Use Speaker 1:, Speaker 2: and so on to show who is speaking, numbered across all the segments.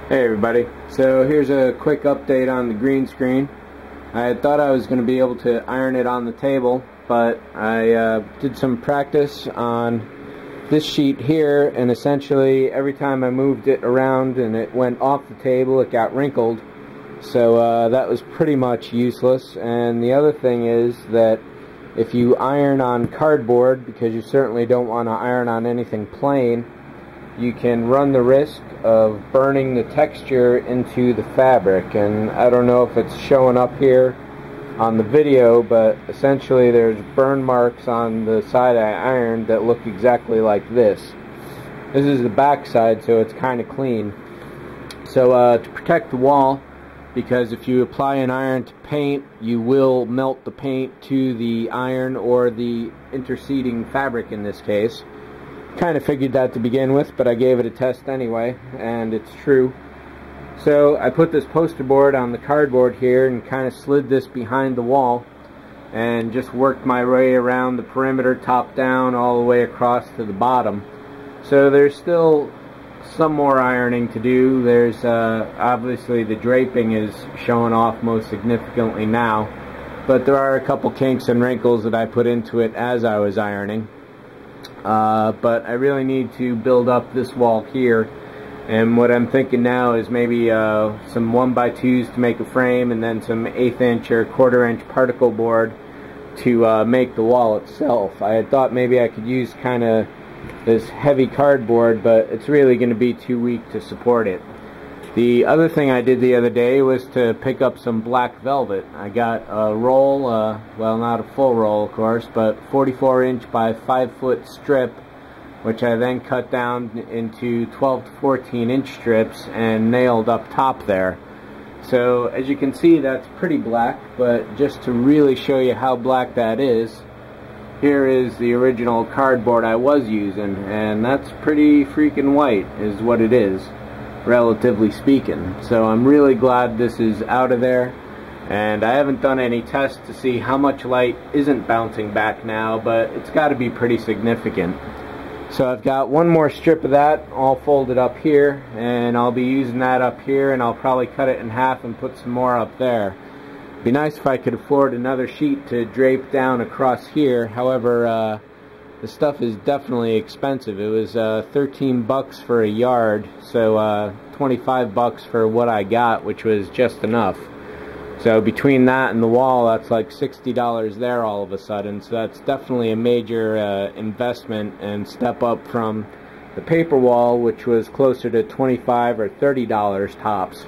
Speaker 1: Hey everybody, so here's a quick update on the green screen. I thought I was going to be able to iron it on the table, but I did some practice on this sheet here, and essentially every time I moved it around and it went off the table, it got wrinkled. So that was pretty much useless. And the other thing is that if you iron on cardboard, because you certainly don't want to iron on anything plain, you can run the risk of burning the texture into the fabric. And I don't know if it's showing up here on the video, but essentially there's burn marks on the side I ironed that look exactly like this. This is the back side, so it's kind of clean. So to protect the wall, because if you apply an iron to paint, you will melt the paint to the iron or the interceding fabric in this case. Kind of figured that to begin with, but I gave it a test anyway, and it's true. So I put this poster board on the cardboard here and kind of slid this behind the wall and just worked my way around the perimeter, top down, all the way across to the bottom. So there's still some more ironing to do. There's obviously the draping is showing off most significantly now, but there are a couple kinks and wrinkles that I put into it as I was ironing. But I really need to build up this wall here, and what I'm thinking now is maybe some 1x2s to make a frame, and then some 1/8 inch or 1/4 inch particle board to make the wall itself. I had thought maybe I could use kind of this heavy cardboard, but it's really going to be too weak to support it. The other thing I did the other day was to pick up some black velvet. I got a roll, well, not a full roll of course, but 44 inch by 5 foot strip, which I then cut down into 12 to 14 inch strips and nailed up top there. So as you can see, that's pretty black, but just to really show you how black that is, here is the original cardboard I was using, and that's pretty freaking white is what it is, relatively speaking. So I'm really glad this is out of there, and I haven't done any tests to see how much light isn't bouncing back now, but it's got to be pretty significant. So I've got one more strip of that all folded up here, and I'll be using that up here, and I'll probably cut it in half and put some more up there. It'd be nice if I could afford another sheet to drape down across here. However, the stuff is definitely expensive. It was 13 bucks for a yard, so 25 bucks for what I got, which was just enough. So between that and the wall, that's like $60 there all of a sudden. So that's definitely a major investment and step up from the paper wall, which was closer to $25 or $30 tops.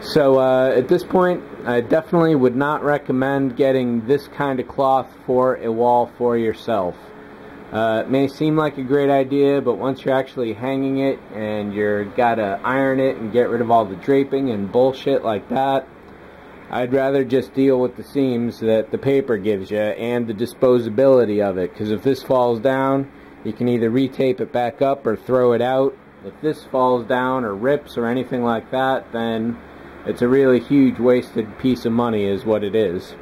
Speaker 1: So at this point, I definitely would not recommend getting this kind of cloth for a wall for yourself. It may seem like a great idea, but once you're actually hanging it and you're gotta iron it and get rid of all the draping and bullshit like that, I'd rather just deal with the seams that the paper gives you and the disposability of it, because if this falls down, you can either retape it back up or throw it out. If this falls down or rips or anything like that, then it's a really huge wasted piece of money is what it is.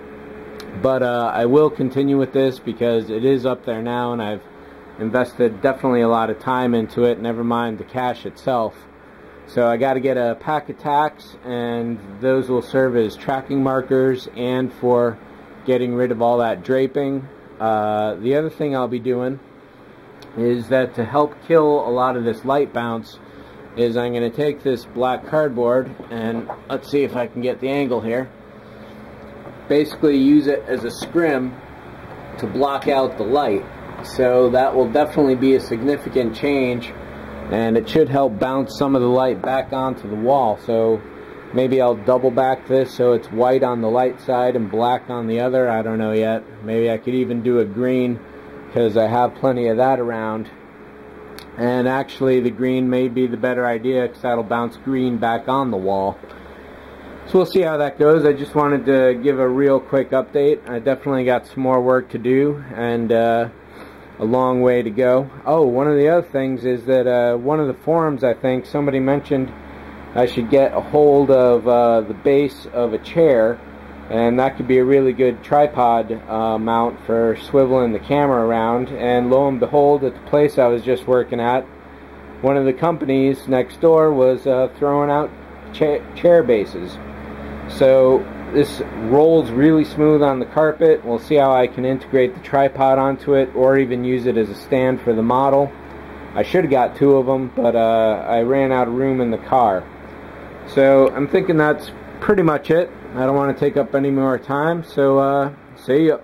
Speaker 1: But I will continue with this because it is up there now, and I've invested definitely a lot of time into it, never mind the cash itself. So I got to get a pack of tacks, and those will serve as tracking markers and for getting rid of all that draping. The other thing I'll be doing is that to help kill a lot of this light bounce is I'm going to take this black cardboard, and let's see if I can get the angle here, basically use it as a scrim to block out the light. So that will definitely be a significant change, and it should help bounce some of the light back onto the wall. So maybe I'll double back this so it's white on the light side and black on the other. I don't know yet. Maybe I could even do a green, because I have plenty of that around. And actually the green may be the better idea, because that'll bounce green back on the wall. So we'll see how that goes. I just wanted to give a real quick update. I definitely got some more work to do, and a long way to go. Oh, one of the other things is that one of the forums, I think somebody mentioned I should get a hold of the base of a chair, and that could be a really good tripod mount for swiveling the camera around. And lo and behold, at the place I was just working at, one of the companies next door was throwing out chair bases. So this rolls really smooth on the carpet. We'll see how I can integrate the tripod onto it, or even use it as a stand for the model. I should have got 2 of them, but I ran out of room in the car. So I'm thinking that's pretty much it. I don't want to take up any more time, so see ya.